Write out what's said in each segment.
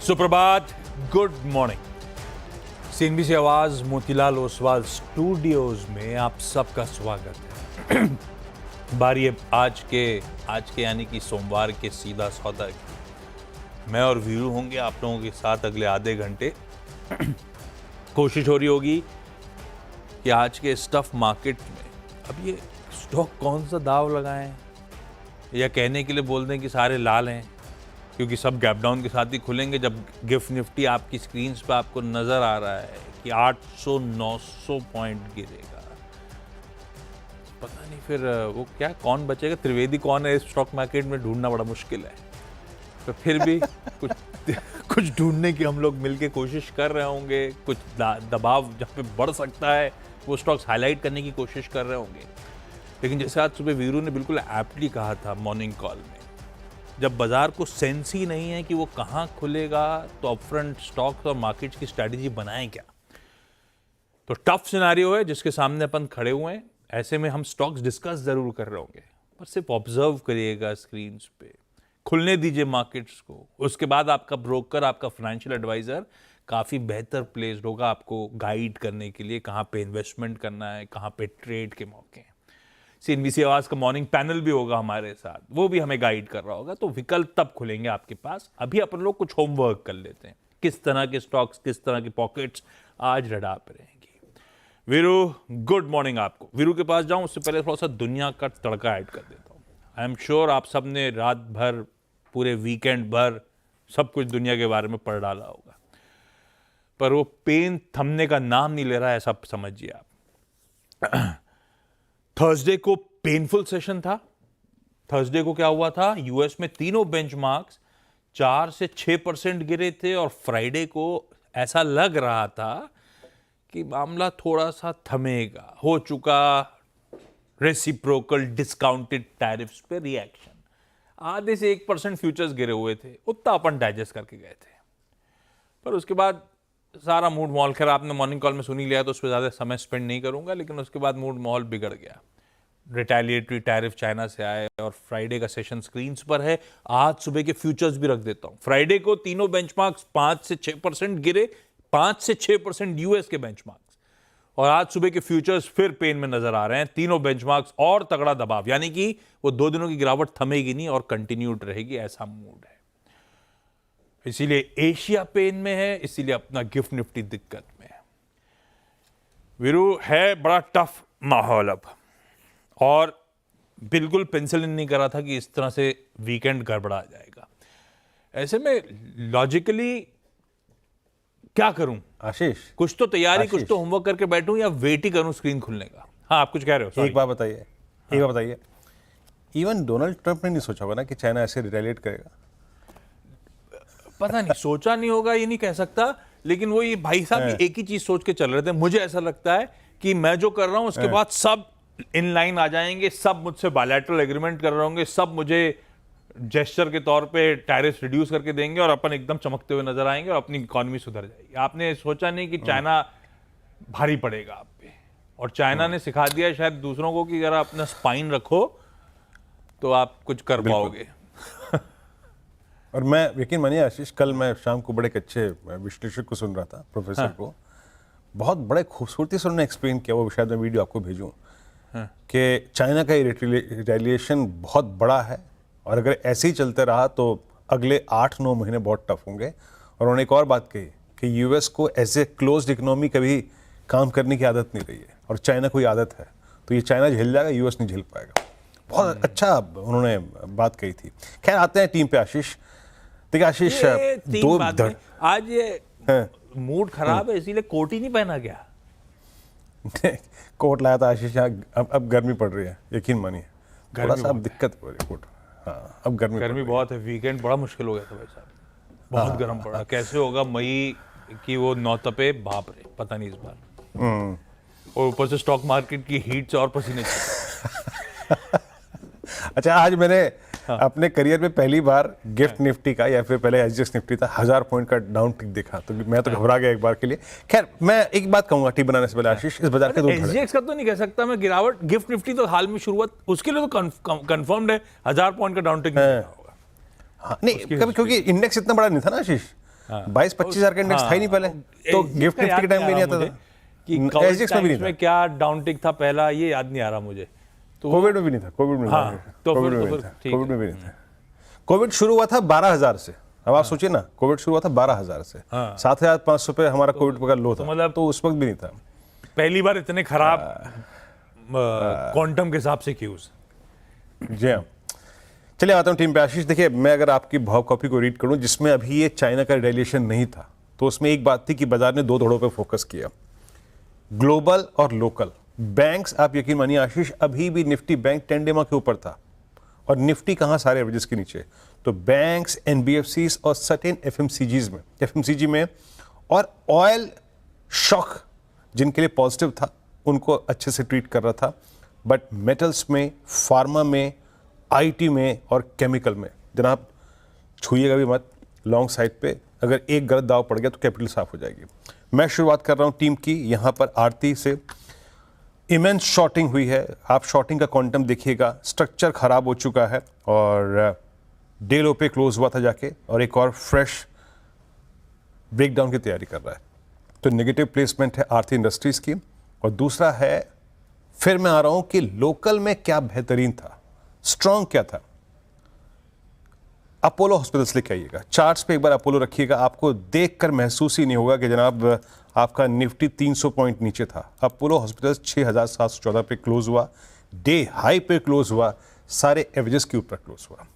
सुप्रभात, good morning. CNBC आवाज Motilal Oswal studios में आप सबका स्वागत है। बारी है आज के यानी कि सोमवार के सीधा सौदा की। मैं और वीरू होंगे आप लोगों के साथ अगले आधे घंटे। कोशिश हो रही होगी कि आज के स्टफ मार्केट में अब ये स्टॉक कौन सा दाव लगाएं, या कहने के लिए बोल दें कि सारे लाल हैं, क्योंकि सब गैप डाउन के साथ ही खुलेंगे। जब गिफ्ट निफ्टी आपकी स्क्रीन्स पे आपको नजर आ रहा है कि 800-900 पॉइंट गिरेगा, पता नहीं फिर वो क्या कौन बचेगा। त्रिवेदी कौन है इस स्टॉक मार्केट में ढूंढना बड़ा मुश्किल है। तो फिर भी कुछ ढूंढने की हम लोग मिलके कोशिश कर रहे होंगे। कुछ दबाव जहाँ पे बढ़ सकता है वो स्टॉक्स हाईलाइट करने की कोशिश कर रहे होंगे। लेकिन जैसे आज सुबह वीरू ने बिल्कुल एप्टली कहा था मॉर्निंग कॉल में, जब बाजार को सेंस ही नहीं है कि वो कहाँ खुलेगा, तो अपफ्रंट स्टॉक्स और मार्केट्स की स्ट्रैटेजी बनाएं क्या। तो टफ सिनेरियो है जिसके सामने अपन खड़े हुए हैं। ऐसे में हम स्टॉक्स डिस्कस जरूर कर रहे होंगे, पर सिर्फ ऑब्जर्व करिएगा स्क्रीन्स पे। खुलने दीजिए मार्केट्स को, उसके बाद आपका ब्रोकर, आपका फाइनेंशियल एडवाइजर काफ़ी बेहतर प्लेस्ड होगा आपको गाइड करने के लिए, कहाँ पे इन्वेस्टमेंट करना है, कहाँ पे ट्रेड के मौके हैं। सीएनबीसी आवाज का मॉर्निंग पैनल भी होगा हमारे साथ, वो भी हमें गाइड कर रहा होगा। तो विकल्प तब खुलेंगे आपके पास। अभी अपन लोग कुछ होमवर्क कर लेते हैं, किस तरह के स्टॉक्स, किस तरह की पॉकेट्स आज रडार पे रहेंगी। वीरू, गुड मॉर्निंग आपको। वीरू के पास जाऊं उससे पहले थोड़ा सा दुनिया का तड़का ऐड कर देता हूं। आई एम श्योर आप सब ने रात भर, पूरे वीकेंड भर सब कुछ दुनिया के बारे में पढ़ डाला होगा, पर वो पेन थमने का नाम नहीं ले रहा है, ऐसा समझिए आप। थर्सडे को पेनफुल सेशन था। थर्सडे को क्या हुआ था, यूएस में तीनों बेंचमार्क्स 4 से 6% गिरे थे, और फ्राइडे को ऐसा लग रहा था कि मामला थोड़ा सा थमेगा। हो चुका रेसिप्रोकल डिस्काउंटेड टैरिफ्स पे रिएक्शन। आधे से 1% फ्यूचर्स गिरे हुए थे, उतना अपन डाइजेस्ट करके गए थे। पर उसके बाद सारा मूड माहौल, खैर आपने मॉर्निंग कॉल में सुन ही लिया तो उस पर ज़्यादा समय स्पेंड नहीं करूंगा, लेकिन उसके बाद मूड माहौल बिगड़ गया। रिटेलिएटरी टैरिफ चाइना से आए, और फ्राइडे का सेशन स्क्रीन्स पर है। आज सुबह के फ्यूचर्स भी रख देता हूं। फ्राइडे को तीनों बेंचमार्क्स 5 से 6% गिरे, 5 से 6% यूएस के बेंचमार्क्स। और आज सुबह के फ्यूचर्स फिर पेन में नजर आ रहे हैं। तीनों बेंचमार्क्स और तगड़ा दबाव, यानी कि वो 2 दिनों की गिरावट थमेगी नहीं और कंटिन्यूड रहेगी, ऐसा मूड है। इसीलिए एशिया पेन में है, इसीलिए अपना गिफ्ट निफ्टी दिक्कत में है। वीरू, है बड़ा टफ माहौल अब, और बिल्कुल पेंसिल इन नहीं करा था कि इस तरह से वीकेंड गड़बड़ा जाएगा। ऐसे में लॉजिकली क्या करूं आशीष? कुछ तो तैयारी, कुछ तो होमवर्क करके बैठूं, या वेट ही करूं स्क्रीन खुलने का। हाँ, आप कुछ कह रहे हो? एक बात बताइए, इवन डोनाल्ड ट्रंप ने नहीं सोचा होगा ना कि चाइना ऐसे रिटेलिएट करेगा। पता नहीं, सोचा नहीं होगा ये नहीं कह सकता, लेकिन वो ये भाई साहब एक ही चीज सोच के चल रहे थे। मुझे ऐसा लगता है कि मैं जो कर रहा हूं उसके बाद सब इन लाइन आ जाएंगे, सब मुझसे बायलैटरल एग्रीमेंट कर रहे होंगे, सब मुझे जेस्चर के तौर पे टैरिफ रिड्यूस करके देंगे, और अपन एकदम चमकते हुए नजर आएंगे और अपनी इकोनॉमी सुधर जाएगी। आपने सोचा नहीं कि चाइना भारी पड़ेगा आप पे, और चाइना ने सिखा दिया शायद दूसरों को कि अगर अपना स्पाइन रखो तो आप कुछ कर पाओगे। और मैं, यकीन मानिए आशीष, कल मैं शाम को बड़े एक अच्छे विश्लेषक को सुन रहा था, प्रोफेसर को। बहुत बड़े खूबसूरती से उन्होंने एक्सप्लेन किया, वो शायद मैं वीडियो आपको भेजूं, कि चाइना का रिटेलिएशन बहुत बड़ा है, और अगर ऐसे ही चलते रहा तो अगले 8-9 महीने बहुत टफ होंगे। और उन्होंने एक और बात कही कि यूएस को एज ए क्लोज्ड इकोनॉमी कभी काम करने की आदत नहीं रही है, और चाइना को आदत है, तो ये चाइना झेल जाएगा, यूएस नहीं झेल पाएगा। बहुत अच्छा उन्होंने बात कही थी। खैर, आते हैं टीम पे आशीष। देखिए आशीष, आज ये मूड खराब है, इसीलिए कोट ही नहीं पहना गया। कोट लाया था आशीष, यहाँ अब गर्मी पड़ रही है, यकीन मानिए थोड़ा सा अब दिक्कत हो रही है कोट। हाँ, अब गर्मी बहुत है। वीकेंड बड़ा मुश्किल हो गया था भाई साहब, बहुत गर्म पड़ा। कैसे होगा मई की वो नौतपे, बाप रे, पता नहीं इस बार। और ऊपर से स्टॉक मार्केट की हीट से और पसीने चले। अच्छा, आज मैंने अपने करियर में पहली बार गिफ्ट निफ्टी का, या फिर पहले एसजीएक्स निफ्टी था, 1000 पॉइंट का डाउन टिक देखा, तो मैं तो घबरा गया एक बार के लिए। खैर, मैं एक बात कहूंगा टी बनाने से पहले आशीष, इस बाजार के दो एसजीएक्स का तो नहीं कह सकता मैं गिरावट। गिफ्ट निफ्टी तो हाल में शुरुआत, उसके लिए तो कंफर्म्ड है 1000 पॉइंट का डाउन टिक होगा। हाँ, नहीं कभी क्योंकि इंडेक्स इतना बड़ा नहीं था ना आशीष, 22-25 हजार का इंडेक्स था ही नहीं पहले, तो गिफ्ट निफ्टी के टाइम भी नहीं आता था कि SGX में भी नहीं था, में क्या डाउनटिक था पहला ये याद नहीं आ रहा मुझे, तो कोविड में भी नहीं था, कोविड में हाँ, तो कोविड फिर में तो भी था, ठीक कोविड में भी नहीं था। कोविड शुरू हुआ था 12,000 से, अब आप सोचिए ना, कोविड शुरू हुआ था 12,000 से, 7,500 पे हमारा कोविड का लो था, मतलब तो उस वक्त भी नहीं था। पहली बार इतने खराब क्वांटम के हिसाब से क्यूज। जी हाँ, चलिए आता हूँ टीम पे। आशीष देखिए, मैं अगर आपकी भाव कॉपी को रीड करूँ जिसमें अभी ये चाइना का रिटेलिएशन नहीं था, तो उसमें एक बात थी कि बाजार ने दो धड़ों पे फोकस किया, ग्लोबल और लोकल। बैंक्स, आप यकीन मानिए आशीष, अभी भी निफ्टी बैंक 10 डेमा के ऊपर था और निफ्टी कहाँ, सारे एवरेजेस के नीचे। तो बैंक्स, एनबीएफसीज और सर्टेन एफएमसीजी में और ऑयल शॉक जिनके लिए पॉजिटिव था उनको अच्छे से ट्रीट कर रहा था, बट मेटल्स में, फार्मा में, आईटी में और केमिकल में जनाब छूइएगा भी मत। लॉन्ग साइड पे अगर एक गलत दाव पड़ गया तो कैपिटल साफ हो जाएगी। मैं शुरुआत कर रहा हूं टीम की, यहां पर आरती से इमेंस शॉर्टिंग हुई है। आप शॉर्टिंग का क्वांटम देखिएगा, स्ट्रक्चर खराब हो चुका है और डे लो पे क्लोज हुआ था जाके, और एक और फ्रेश ब्रेकडाउन की तैयारी कर रहा है। तो नेगेटिव प्लेसमेंट है आरती इंडस्ट्रीज की। और दूसरा है, फिर मैं आ रहा हूं कि लोकल में क्या बेहतरीन था, स्ट्रांग क्या था। अपोलो हॉस्पिटल्स लेके आइएगा, चार्ट्स पे एक बार अपोलो रखिएगा, आपको देखकर महसूस ही नहीं होगा कि जनाब आपका निफ्टी 300 पॉइंट नीचे था। अपोलो हॉस्पिटल्स 6,714 पे क्लोज हुआ, डे हाई पे क्लोज हुआ, सारे एवरेजेस के ऊपर क्लोज हुआ।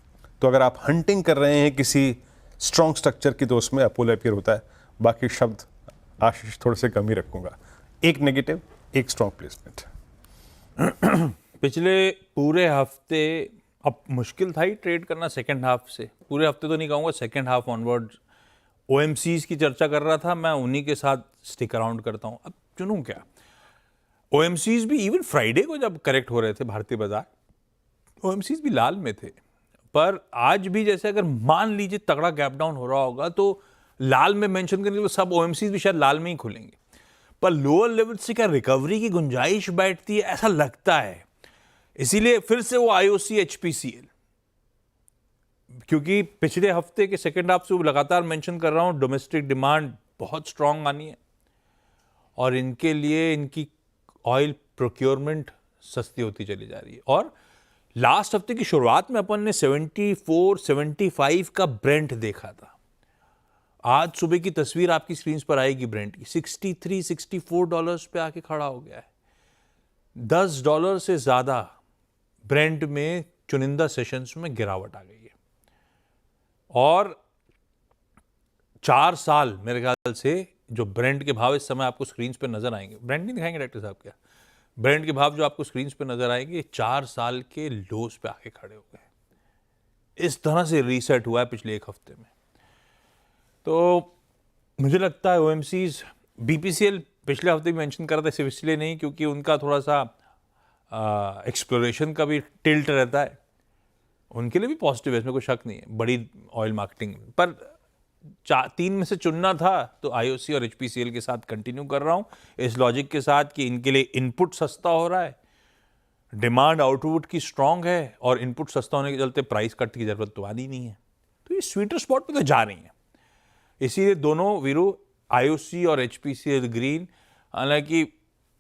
तो अगर आप हंटिंग कर रहे हैं किसी स्ट्रांग स्ट्रक्चर की, तो उसमें अपोलो अपीयर होता है। बाकी शब्द आशीष थोड़े से कम ही रखूंगा, एक नेगेटिव एक स्ट्रांग प्लेसमेंट। पिछले पूरे हफ्ते, अब मुश्किल था ही ट्रेड करना सेकेंड हाफ से, पूरे हफ्ते तो नहीं कहूँगा, सेकेंड हाफ ऑनवर्ड ओएमसीज की चर्चा कर रहा था मैं, उन्हीं के साथ स्टिक अराउंड करता हूँ। अब चुनूँ क्या, ओएमसीज भी इवन फ्राइडे को जब करेक्ट हो रहे थे भारतीय बाजार, ओएमसीज भी लाल में थे। पर आज भी जैसे अगर मान लीजिए तगड़ा गैप डाउन हो रहा होगा तो लाल में मेंशन करने के लिए सब ओएमसीज भी शायद लाल में ही खुलेंगे। पर लोअर लेवल से क्या रिकवरी की गुंजाइश बैठती है, ऐसा लगता है। इसीलिए फिर से वो आईओसी एचपीसीएल, क्योंकि पिछले हफ्ते के सेकेंड हाफ से वो लगातार मेंशन कर रहा हूं, डोमेस्टिक डिमांड बहुत स्ट्रांग आनी है और इनके लिए इनकी ऑयल प्रोक्योरमेंट सस्ती होती चली जा रही है। और लास्ट हफ्ते की शुरुआत में अपन ने 74-75 का ब्रेंट देखा था। आज सुबह की तस्वीर आपकी स्क्रीन पर आएगी ब्रेंट की, $63-64 पे आके खड़ा हो गया है। $10 से ज्यादा ब्रेंट में चुनिंदा सेशंस में गिरावट आ गई है। और 4 साल मेरे ख्याल से जो ब्रेंट के भाव इस समय आपको स्क्रीन पे नजर आएंगे, ब्रेंट नहीं दिखाएंगे डॉक्टर साहब क्या, ब्रेंट के भाव जो आपको स्क्रीन पे नजर आएंगे 4 साल के लोस पे आके खड़े हो गए। इस तरह से रीसेट हुआ है पिछले एक हफ्ते में। तो मुझे लगता है ओएमसीज, बीपीसीएल पिछले हफ्ते भी मेंशन कर रहा था, सिर्फ इसलिए नहीं क्योंकि उनका थोड़ा सा एक्सप्लोरेशन का भी टिल्ट रहता है, उनके लिए भी पॉजिटिव है, इसमें कोई शक नहीं है, बड़ी ऑयल मार्केटिंग। पर 3 में से चुनना था तो आईओसी और एचपीसीएल के साथ कंटिन्यू कर रहा हूं, इस लॉजिक के साथ कि इनके लिए इनपुट सस्ता हो रहा है, डिमांड आउटपुट की स्ट्रांग है और इनपुट सस्ता होने के चलते प्राइस कट की जरूरत तो आनी नहीं है। तो ये स्वीटर स्पॉट पे तो जा रही है। इसीलिए दोनों वीरो, आईओसी और एचपीसीएल ग्रीन, हालांकि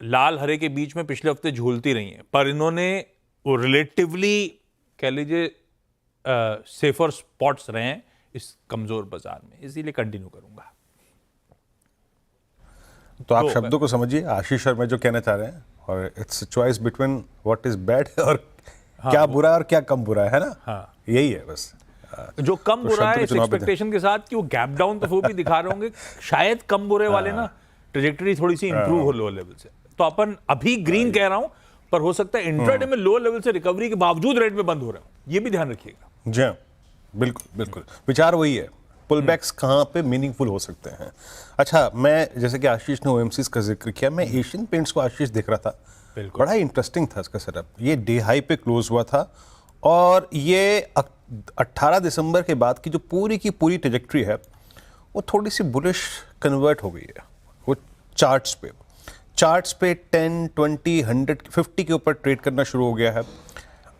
लाल हरे के बीच में पिछले हफ्ते झूलती रही हैं, पर इन्होंने वो रिलेटिवली कह लीजिए सेफर स्पॉट्स रहे हैं इस कमजोर बाजार में, इसीलिए कंटिन्यू करूंगा। तो आप शब्दों को समझिए आशीष और मैं जो कहना चाह रहे हैं, और it's choice between what is bad और क्या बुरा और क्या कम बुरा है ना। हाँ, यही है बस। जो कम तो बुरा है इस एक्सपेक्टेशन के साथ कि वो गैप डाउन तो वो भी दिखा रहे होंगे, शायद कम बुरे वाले ना ट्रेजेक्टरी थोड़ी सी इंप्रूव हो लोअर लेवल से। तो अपन अभी ग्रीन कह रहा हूं, पर हो सकता है इंट्राडे में लोअर लेवल से रिकवरी के बावजूद रेट में बंद हो रहे हो, ये भी ध्यान रखिएगा। जी हाँ, बिल्कुल बिल्कुल, विचार वही है, पुल बैक्स कहाँ पे मीनिंगफुल हो सकते हैं। अच्छा, मैं जैसे कि आशीष ने ओएमसीज का जिक्र किया, मैं एशियन पेंट्स को आशीष देख रहा था, बड़ा इंटरेस्टिंग था इसका सेटअप। ये डे हाई पे क्लोज हुआ था और ये 18 दिसंबर के बाद की जो पूरी की पूरी ट्रेजेक्ट्री है वो थोड़ी सी बुलिश कन्वर्ट हो गई है। वो चार्ट्स पे 10, 20, 100, 50 के ऊपर ट्रेड करना शुरू हो गया है।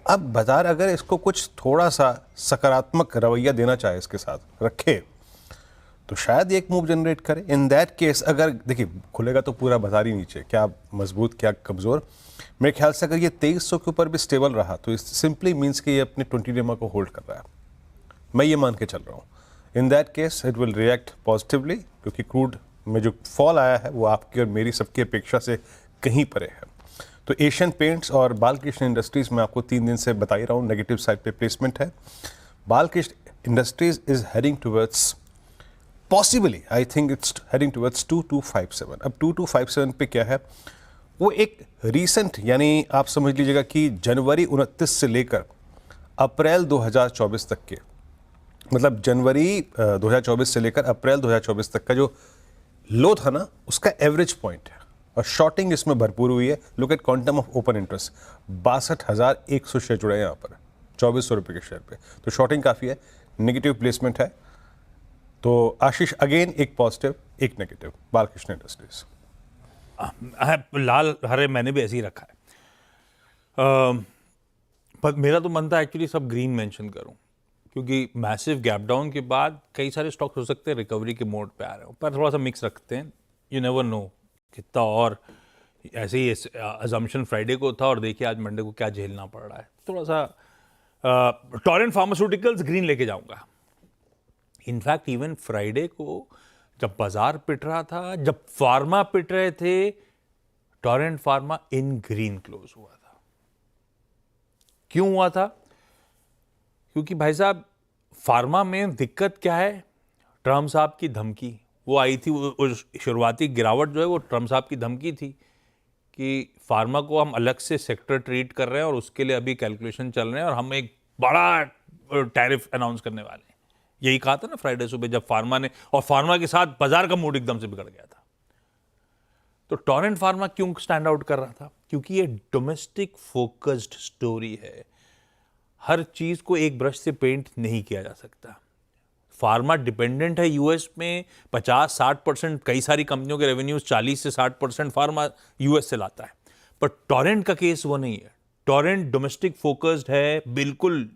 अब बाजार अगर इसको कुछ थोड़ा सा सकारात्मक रवैया देना चाहे, इसके साथ रखे, तो शायद एक मूव जनरेट करे। इन दैट केस अगर देखिए खुलेगा तो पूरा बाजार ही नीचे, क्या मजबूत क्या कमज़ोर। मेरे ख्याल से अगर ये 2300 के ऊपर भी स्टेबल रहा तो इस सिंपली मीन्स कि ये अपने 20 डेमा को होल्ड कर रहा है, मैं ये मान के चल रहा हूँ। In that case it will react positively, क्योंकि क्रूड में जो फॉल आया है वो आपकी और मेरी सबकी अपेक्षा से कहीं परे है। तो एशियन पेंट्स और बालकृष्ण इंडस्ट्रीज़ में आपको 3 दिन से बता ही रहा हूँ नेगेटिव साइड पे प्लेसमेंट है। Balkrishna industries is heading towards possibly, I think it's heading towards 2257। अब 2257 पे क्या है, वो एक रीसेंट, यानी आप समझ लीजिएगा कि जनवरी 29 से लेकर अप्रैल 2024 तक के, मतलब जनवरी 2024 से लेकर अप्रैल 2024 तक का जो लो था ना, उसका एवरेज पॉइंट है। और शॉर्टिंग इसमें भरपूर हुई है। Look at quantum of open interest, 62,100 share जुड़े हैं यहाँ पर 2400 रुपये के शेयर पे, तो शॉर्टिंग काफ़ी है। नेगेटिव प्लेसमेंट है। तो आशीष अगेन एक पॉजिटिव एक नेगेटिव बालकृष्ण इंडस्ट्रीज। लाल हरे मैंने भी ऐसे ही रखा है, पर मेरा तो मन था एक्चुअली सब ग्रीन मेंशन करूं, क्योंकि मैसिव गैप डाउन के बाद कई सारे स्टॉक्स हो सकते हैं रिकवरी के मोड पे आ रहे हो, पर थोड़ा सा मिक्स रखते हैं। यू नेवर नो कितना, और ऐसे ही अजम्पशन फ्राइडे को था और देखिए आज मंडे को क्या झेलना पड़ रहा है। थोड़ा सा टोरेंट फार्मास्यूटिकल्स ग्रीन लेके जाऊंगा। इनफैक्ट इवन फ्राइडे को जब बाजार पिट रहा था, जब फार्मा पिट रहे थे, टोरेंट फार्मा इन ग्रीन क्लोज हुआ था। क्यों हुआ था? क्योंकि भाई साहब फार्मा में दिक्कत क्या है, ट्रम्प साहब की धमकी वो आई थी, वो शुरुआती गिरावट जो है वो ट्रम्प साहब की धमकी थी कि फार्मा को हम अलग से सेक्टर ट्रीट कर रहे हैं और उसके लिए अभी कैलकुलेशन चल रहे हैं और हम एक बड़ा टैरिफ अनाउंस करने वाले हैं। यही कहा था ना फ्राइडे सुबह जब फार्मा ने, और फार्मा के साथ बाजार का मूड एकदम से बिगड़ गया था। तो टोरेंट फार्मा क्यों स्टैंड आउट कर रहा था? क्योंकि ये डोमेस्टिक फोकस्ड स्टोरी है। हर चीज को एक ब्रश से पेंट नहीं किया जा सकता। फार्मा डिपेंडेंट है यूएस में 50-60%, कई सारी कंपनियों के रेवेन्यूज 40 से 60% फार्मा यूएस से लाता है। पर टोरेंट का केस वो नहीं है। टोरेंट डोमेस्टिक फोकस्ड है, बिल्कुल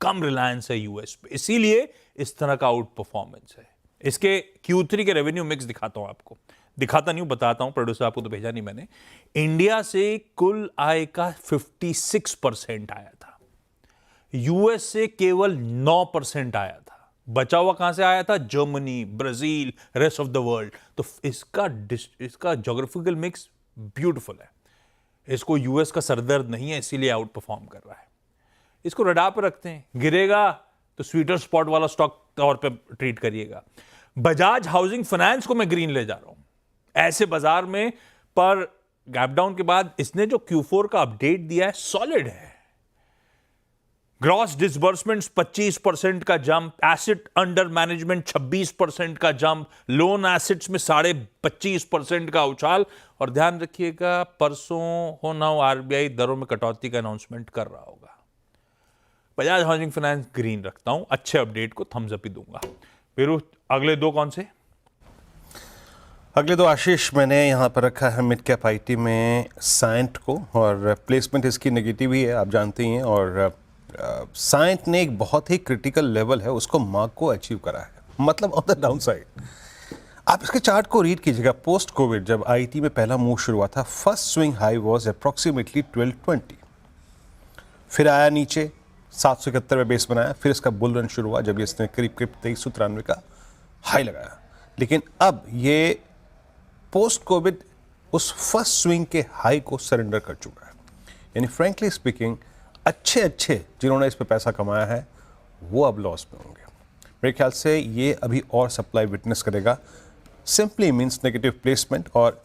कम रिलायंस है यूएस पे, इसीलिए इस तरह का आउट परफॉर्मेंस है। इसके Q3 के रेवेन्यू मिक्स दिखाता हूं आपको, दिखाता नहीं हूं, बताता हूं, प्रोड्यूसर आपको तो भेजा नहीं मैंने। इंडिया से कुल आय का 56% आया था, यूएस से केवल 9% आया था। बचा हुआ कहां से आया था? Germany, Brazil, rest of the world. तो इसका ज्योग्राफिकल मिक्स ब्यूटीफुल है। इसको यूएस का सरदर्द नहीं है, इसीलिए आउट परफॉर्म कर रहा है। इसको रडार पर रखते हैं, गिरेगा तो स्वीटर स्पॉट वाला स्टॉक तौर पे ट्रीट करिएगा। बजाज हाउसिंग फाइनेंस को मैं ग्रीन ले जा रहा हूं ऐसे बाजार में, पर गैप डाउन के बाद इसने जो Q4 का अपडेट दिया है सॉलिड है। ग्रॉस डिसबर्समेंट्स 25% का जंप, एसेट अंडर मैनेजमेंट 26% का जंप, लोन एसेट्स में 25.5% का उछाल। और ध्यान रखिएगा परसों हो ना आरबीआई दरों में कटौती का अनाउंसमेंट कर रहा होगा। बजाज हाउसिंग फाइनेंस ग्रीन रखता हूं, अच्छे अपडेट को थम्स अप ही दूंगा। फिर अगले दो कौन से? अगले दो आशीष मैंने यहाँ पर रखा है मिड कैप आईटी में साइंट को, और प्लेसमेंट इसकी नेगेटिव ही है, आप जानते ही हैं। और साइंट ने एक बहुत ही क्रिटिकल लेवल है उसको मार्क को अचीव करा है, मतलब ऑन द डाउन साइड। आप इसके चार्ट को रीड कीजिएगा। पोस्ट कोविड जब आईटी में पहला मूव शुरू हुआ था, first swing high was approximately 1220, फिर आया नीचे 771 में बेस बनाया, फिर इसका बुल रन शुरू हुआ जब इसने करीब 2393 का हाई लगाया। लेकिन अब ये पोस्ट कोविड उस फर्स्ट स्विंग के हाई को सरेंडर कर चुका है। यानी फ्रैंकली स्पीकिंग अच्छे जिन्होंने इस पे पैसा कमाया है वो अब लॉस में होंगे। मेरे ख्याल से ये अभी और सप्लाई विटनेस करेगा। सिंपली मीन्स नेगेटिव प्लेसमेंट, और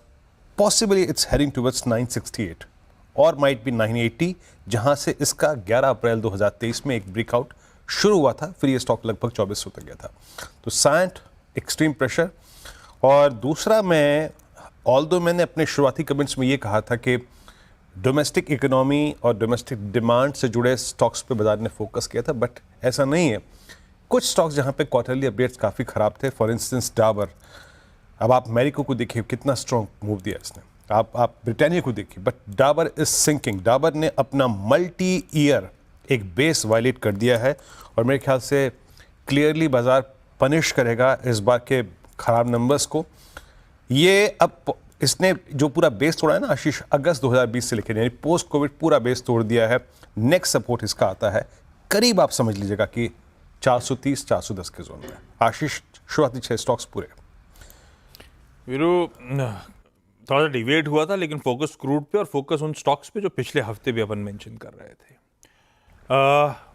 पॉसिबली इट्स हेडिंग टुवर्ड्स 968 और माइट बी 980, जहां से इसका 11 अप्रैल 2023 में एक ब्रेकआउट शुरू हुआ था, फिर ये स्टॉक लगभग 2400 तक गया था। तो साइंट एक्सट्रीम प्रेशर। और दूसरा, मैं ऑल्दो मैंने अपने शुरुआती कमेंट्स में ये कहा था कि डोमेस्टिक इकोनॉमी और डोमेस्टिक डिमांड से जुड़े स्टॉक्स पे बाजार ने फोकस किया था, बट ऐसा नहीं है। कुछ स्टॉक्स जहाँ पे क्वार्टरली अपडेट्स काफ़ी ख़राब थे, फॉर इंस्टेंस डाबर। अब आप मैरिको को देखिए कितना स्ट्रॉन्ग मूव दिया इसने, आप ब्रिटानिया को देखिए, but Dabur is sinking. Dabur ने अपना मल्टी ईयर एक बेस वायलेट कर दिया है और मेरे ख्याल से क्लियरली बाजार पनिश करेगा इस बार के खराब नंबर्स को। ये अब इसने जो पूरा बेस तोड़ा है ना आशीष, अगस्त 2020 से लेकर यानी पोस्ट कोविड पूरा बेस तोड़ दिया है। नेक्स्ट सपोर्ट इसका आता है करीब आप समझ लीजिएगा कि 430-410 के जोन में। आशीष, शुरुआती 6 स्टॉक्स पूरे। वीरू, थोड़ा सा डिवेट हुआ था लेकिन फोकस क्रूड पे और फोकस उन स्टॉक्स पे जो पिछले हफ्ते भी अपन मेंशन कर रहे थे।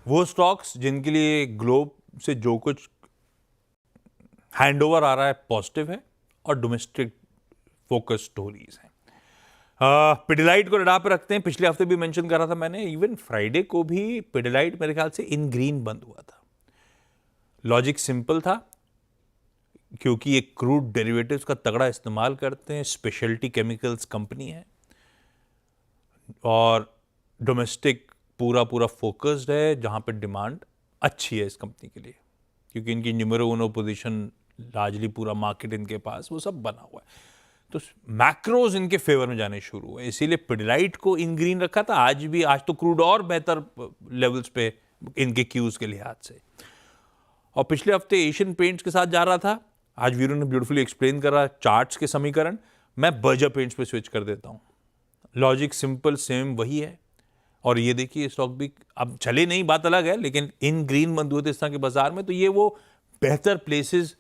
वो स्टॉक्स जिनके लिए ग्लोब से जो कुछ हैंडओवर आ रहा है पॉजिटिव है और डोमेस्टिक फोकस स्टोरीज हैं। पिडिलाइट को रडार पे रखते हैं। पिछले हफ्ते भी मेंशन करा था मैंने, इवन फ्राइडे को भी पिडिलाइट मेरे ख्याल से इन ग्रीन बंद हुआ था। लॉजिक सिंपल था, क्योंकि ये क्रूड डेरिवेटिव्स का तगड़ा इस्तेमाल करते हैं, स्पेशलिटी केमिकल्स कंपनी है और डोमेस्टिक पूरा फोकस्ड है, जहां पे डिमांड अच्छी है इस कंपनी के लिए, क्योंकि इनकी न्यूमेरो उनो पोजीशन लार्जली पूरा मार्केट इनके पास वो सब बना हुआ है। तो मैक्रोज इनके फेवर में जाने शुरू हुए, इसीलिए पिडिलाइट को इन ग्रीन रखा था। आज तो क्रूड और बेहतर लेवल्स पे इनके क्यूज के लिहाज से। और पिछले हफ्ते एशियन पेंट्स के साथ जा रहा था। आज वीरू ने ब्यूटीफुली एक्सप्लेन करा चार्ट्स के समीकरण। मैं बर्जर पेंट्स पे स्विच कर देता हूं। लॉजिक सिंपल सेम वही है। और ये देखिए स्टॉक भी अब चले नहीं, बात अलग है, लेकिन इन ग्रीन बंद हुए थे इस तरह के बाजार में। तो ये वो बेहतर प्लेसेस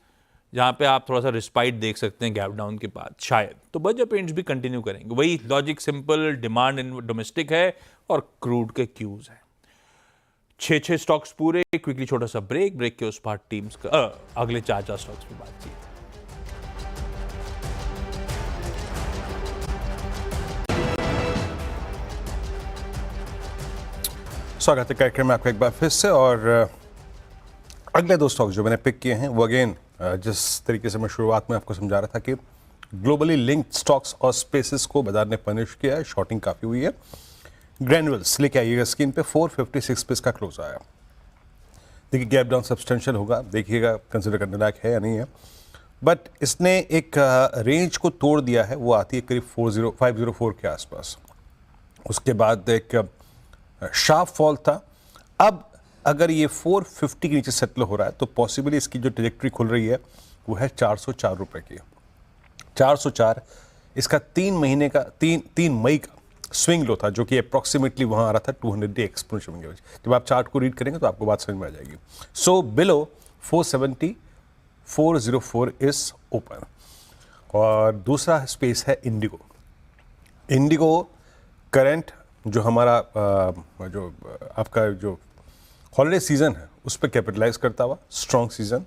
जहां पे आप थोड़ा सा रिस्पाइट देख सकते हैं गैप डाउन के बाद शायद। तो बर्जर पेंट्स भी कंटिन्यू करेंगे। वही logic simple, demand in domestic है और क्रूड के क्यूज है। 6 स्टॉक्स पूरे। क्विकली छोटा सा ब्रेक के उस पार टीम्स का अगले 4 स्टॉक्स पे बातचीत। स्वागत है कार्यक्रम में आपका एक बार फिर से। और अगले 2 स्टॉक्स जो मैंने पिक किए हैं वो अगेन जिस तरीके से मैं शुरुआत में आपको समझा रहा था कि ग्लोबली लिंक्ड स्टॉक्स और स्पेसेस को बाजार ने पनिश किया है, शॉर्टिंग काफ़ी हुई है। ग्रैन्युअल्स लेके आइएगा स्क्रीन पे, 456 पे इसका क्लोज आया। देखिए गैप डाउन सब्सटेंशियल होगा, देखिएगा कंसिडर करने लायक है या नहीं है। बट इसने एक रेंज को तोड़ दिया है, वो आती है करीब 504 के आसपास। उसके बाद एक शार्प फॉल था। अब अगर ये 450 के नीचे सेटल हो रहा है तो पॉसिबली इसकी जो ट्रैजेक्टरी खुल रही है वो है 404 रुपए की। 404 इसका 3 महीने का 3 मई का स्विंग लो था, जो कि अप्रॉक्सीमेटली वहां आ रहा था 200 डे एक्सपोनेंशियल। जब आप चार्ट को रीड करेंगे तो आपको बात समझ में आ जाएगी। So below 470 404 is open. और दूसरा स्पेस है इंडिगो। इंडिगो करंट जो हमारा जो आपका जो हॉलिडे सीजन है उस पर कैपिटलाइज करता हुआ strong season,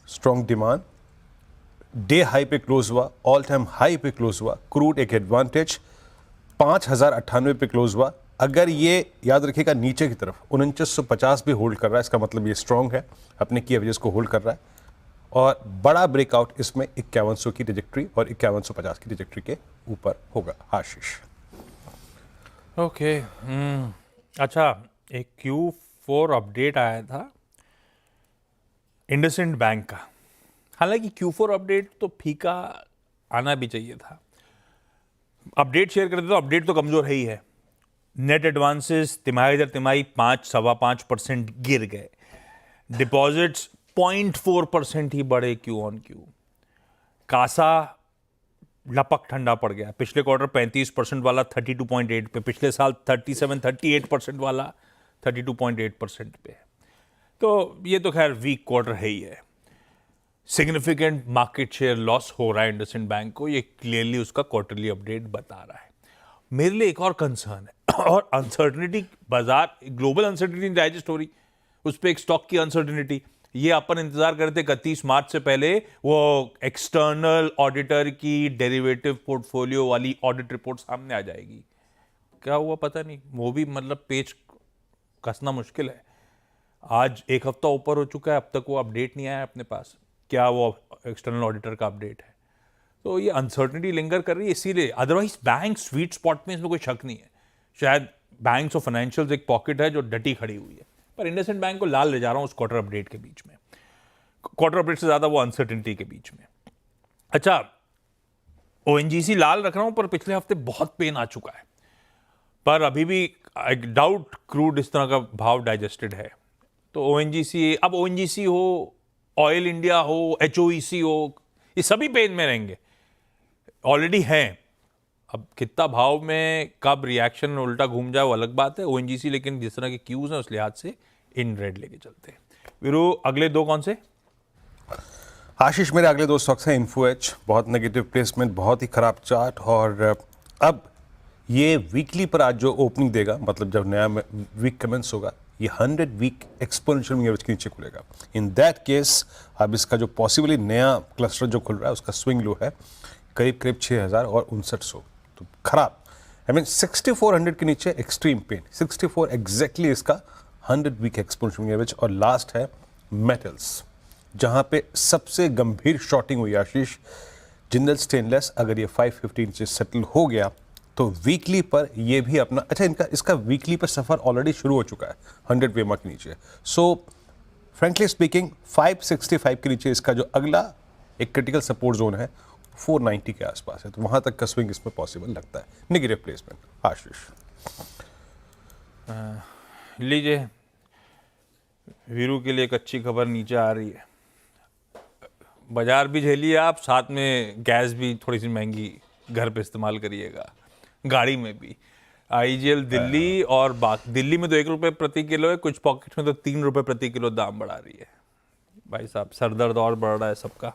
strong demand, day high पे क्लोज हुआ, ऑल टाइम हाई पे क्लोज हुआ। क्रूड एक एडवांटेज 5098 पे क्लोज हुआ। अगर ये याद रखिएगा नीचे की तरफ 4950 भी होल्ड कर रहा है, इसका मतलब ये स्ट्रॉन्ग है, अपने की एवरेज को होल्ड कर रहा है। और बड़ा ब्रेकआउट इसमें 5100 की ट्रैजेक्टरी और 5150 की ट्रैजेक्टरी के ऊपर होगा। आशीष, ओके। अच्छा, एक Q4 अपडेट आया था इंडसइंड बैंक का। हालांकि Q4 अपडेट तो फीका आना भी चाहिए था। अपडेट शेयर करते तो अपडेट तो कमजोर है ही है। नेट एडवांसेस तिमाही दर तिमाही 5-5.25% गिर गए। डिपॉजिट्स 0.4% ही बढ़े क्यू ऑन क्यू। कासा लपक ठंडा पड़ गया। पिछले क्वार्टर 35% वाला 32.8 पे, पिछले साल 38% वाला 32.8% पे है। तो ये तो खैर वीक क्वार्टर है ही है। सिग्निफिकेंट मार्केट शेयर लॉस हो रहा है इंडसइंड बैंक को, ये क्लियरली उसका क्वार्टरली अपडेट बता रहा है। मेरे लिए एक और कंसर्न है और अनसर्टनिटी, बाजार ग्लोबल अनसर्टनिटी डाइजेस्ट हो रही, उस पर एक स्टॉक की अनसर्टनिटी। ये अपन इंतजार करते 31 मार्च से पहले वो एक्सटर्नल ऑडिटर की डेरिवेटिव पोर्टफोलियो वाली ऑडिट रिपोर्ट सामने आ जाएगी। क्या हुआ पता नहीं, वो भी मतलब पेच कसना मुश्किल है। आज एक हफ्ता ऊपर हो चुका है, अब तक वो अपडेट नहीं आया अपने पास। क्या वो एक्सटर्नल ऑडिटर का अपडेट है? तो ये अनसर्टनिटी लिंगर कर रही है इसीलिए। अदरवाइज बैंक स्वीट स्पॉट में, इसमें कोई शक नहीं है। शायद बैंक्स और फाइनेंशियल्स एक पॉकेट है जो डटी खड़ी हुई है, पर इंडसइंड बैंक को लाल ले जा रहा हूं उस क्वार्टर अपडेट के बीच में, क्वार्टर अपडेट से ज्यादा वो अनसर्टेनिटी के बीच में। अच्छा, ओएनजीसी लाल रख रहा हूं, पर पिछले हफ्ते बहुत पेन आ चुका है। पर अभी भी आई डाउट क्रूड इस तरह का भाव डाइजेस्टेड है। तो ओएनजीसी, अब ओएनजीसी हो, ऑयल इंडिया हो, एचओईसी हो, ये सभी पेन में रहेंगे, ऑलरेडी हैं। अब कितना भाव में कब रिएक्शन उल्टा घूम जाए वो अलग बात है। ओएनजीसी लेकिन जिस तरह के क्यूज हैं उस लिहाज से इन रेड लेके चलते हैं। वीरू, अगले दो कौन से? आशीष, मेरे अगले दो स्टॉक्स हैं इन्फो एज, बहुत नेगेटिव प्लेसमेंट, बहुत ही खराब चार्ट, और अब ये वीकली पर आज जो ओपनिंग देगा, मतलब जब नया वीक कमेंस होगा, ये 100 वीक एक्सपोनेंशियल मूविंग एवरेज के नीचे खुलेगा। इन दैट केस अब इसका जो पॉसिबली नया क्लस्टर जो खुल रहा है उसका स्विंग लो है करीब करीब 6000 और 5900, तो खराब। आई मीन 6400 के नीचे एक्सट्रीम पेन, 64 एग्जैक्टली इसका 100 वीक एक्सपोनेंशियल मूविंग एवरेज। और लास्ट है मेटल्स, जहां पे सबसे गंभीर शॉर्टिंग हुई आशीष, जिंदल स्टेनलेस। अगर ये 515 से सेटल हो गया तो वीकली पर ये भी अपना, अच्छा इसका वीकली पर सफर ऑलरेडी शुरू हो चुका है 100 वेमा के नीचे। सो फ्रेंकली स्पीकिंग 565 के नीचे इसका जो अगला एक क्रिटिकल सपोर्ट जोन है 490 के आसपास है, तो वहां तक का स्विंग इसमें पॉसिबल लगता है। नेगेटिव प्लेसमेंट आशीष। लीजिए, वीरू के लिए एक अच्छी खबर नीचे आ रही है। बाजार भी झेलिए आप, साथ में गैस भी थोड़ी सी महंगी घर पे इस्तेमाल करिएगा, गाड़ी में भी। आईजीएल दिल्ली और दिल्ली में तो 1 रुपये प्रति किलो है, कुछ पॉकेट में तो 3 रुपये प्रति किलो दाम बढ़ा रही है। भाई साहब, सरदर्द और बढ़ रहा है सबका।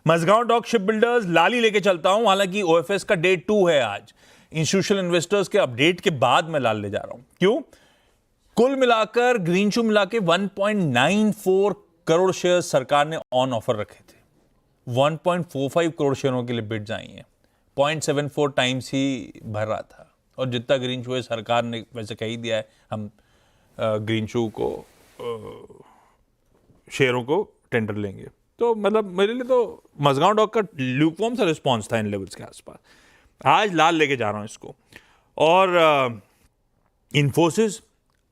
मझगांव डॉक शिप बिल्डर्स लाली लेके चलता हूं, हालांकि ओएफएस का डे 2 है आज। इंस्टीट्यूशनल इन्वेस्टर्स के अपडेट के बाद मैं लाल ले जा रहा हूं। क्यों? कुल मिलाकर ग्रीन शू मिला के 1.94 करोड़ शेयर सरकार ने ऑन ऑफर रखे थे। 1.45 करोड़ शेयरों के लिए बिड्स आई हैं। 0.74 टाइम्स ही भर रहा था, और जितना ग्रीन शू है सरकार ने वैसे कह ही दिया है, हम ग्रीन शू को शेयरों को टेंडर लेंगे। तो मतलब मेरे लिए तो मझगांव डॉक का ल्यूकवार्म सा रिस्पॉन्स था इन लेवल्स के आसपास। आज लाल लेके जा रहा हूं इसको। और इन्फोसिस,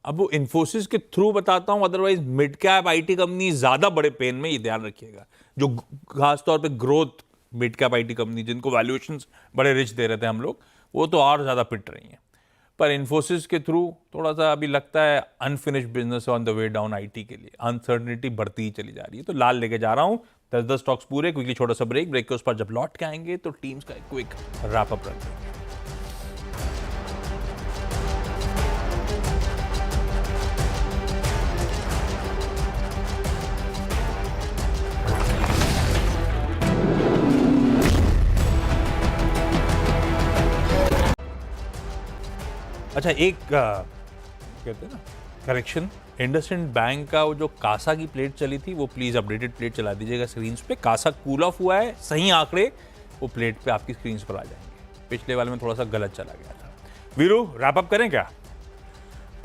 अब वो इन्फोसिस के थ्रू बताता हूं, otherwise mid cap IT company ज्यादा बड़े पेन में, ये ध्यान रखिएगा। जो खासतौर पे growth mid cap IT company जिनको वैल्यूएशंस बड़े रिच दे रहे थे हम लोग, वो तो और ज्यादा पिट रही हैं। पर इन्फोसिस के थ्रू थोड़ा सा अभी लगता है unfinished business on the way down IT के लिए, अनसर्टनिटी बढ़ती ही चली जा रही है। तो लाल लेके जा रहा हूं। 10 स्टॉक्स पूरे, क्विकली छोटा सा ब्रेक के उस पर जब लौट के आएंगे तो टीम्स का क्विक रैप अप रखेंगे। अच्छा, एक कहते हैं ना करेक्शन, इंडसइंड बैंक का वो जो कासा की प्लेट चली थी, वो प्लीज अपडेटेड प्लेट चला दीजिएगा स्क्रीन पे। कासा कूल ऑफ हुआ है, सही आंकड़े वो प्लेट पे आपकी स्क्रीन पर आ जाएंगे। पिछले वाले में थोड़ा सा गलत चला गया था। वीरू, रैप अप करें क्या?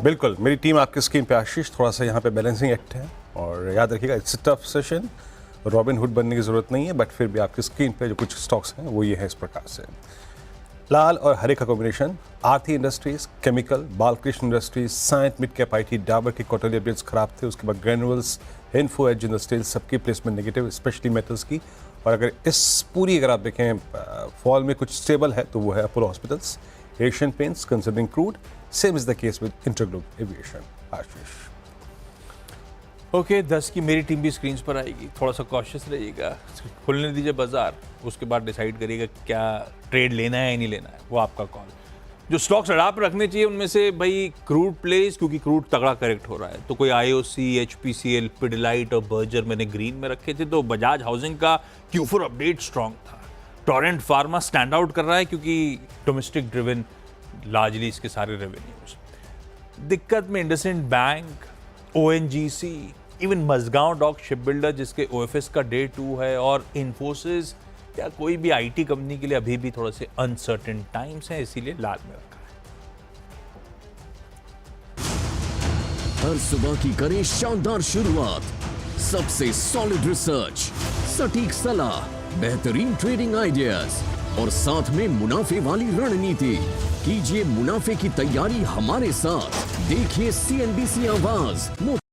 बिल्कुल, मेरी टीम आपकी स्क्रीन पे आशीष। थोड़ा सा यहाँ पे बैलेंसिंग एक्ट है, और याद रखिएगा it's tough session, robin hood बनने की जरूरत नहीं है, बट फिर भी आपकी स्क्रीन पे जो कुछ स्टॉक्स हैं वो ये है इस प्रकार से। लाल और हरे का combination, Aarti industries, chemical, Balkrishna industries, Cyient, mid cap IT, Dabur के क्वार्टरली अपडेट्स खराब थे। उसके बाद granules, info edge, Jindal steel, सबकी प्लेसमेंट नेगेटिव, स्पेशली मेटल्स की। और अगर इस पूरी अगर आप देखें फॉल में कुछ स्टेबल है तो वो है Apollo hospitals, Asian paints, considering crude, same is the case with InterGlobe aviation. Ashish. Okay, 10 की मेरी टीम भी स्क्रीन पर आएगी, थोड़ा सा कॉशियस रहिएगा। खुलने दीजिए बाजार, उसके बाद डिसाइड करिएगा क्या ट्रेड लेना है या नहीं लेना है, वो आपका कॉल। जो स्टॉक्स अडाप्ट रखने चाहिए उनमें से भाई क्रूड प्लेस, क्योंकि क्रूड तगड़ा करेक्ट हो रहा है। तो कोई आईओसी, एचपीसीएल, पिडिलाइट और बर्जर मैंने ग्रीन में रखे थे। तो बजाज हाउसिंग का Q4 अपडेट स्ट्रॉन्ग था। टोरेंट फार्मा स्टैंड आउट कर रहा है क्योंकि डोमेस्टिक ड्रिवन लार्जली इसके सारे रेवेन्यूज। दिक्कत में IndusInd bank, ONGC, even Mazagon dock ship builder जिसके ओएफएस का डे 2 है, और इन्फोसिस या कोई भी आईटी कंपनी के लिए अभी भी थोड़े से अनसर्टेन टाइम्स हैं, इसीलिए लाल में रखा है। हर सुबह की करें शानदार शुरुआत, सबसे सॉलिड रिसर्च, सटीक सलाह, बेहतरीन ट्रेडिंग आइडियाज और साथ में मुनाफे वाली रणनीति। कीजिए मुनाफे की तैयारी हमारे साथ। देखिए CNBC आवाज।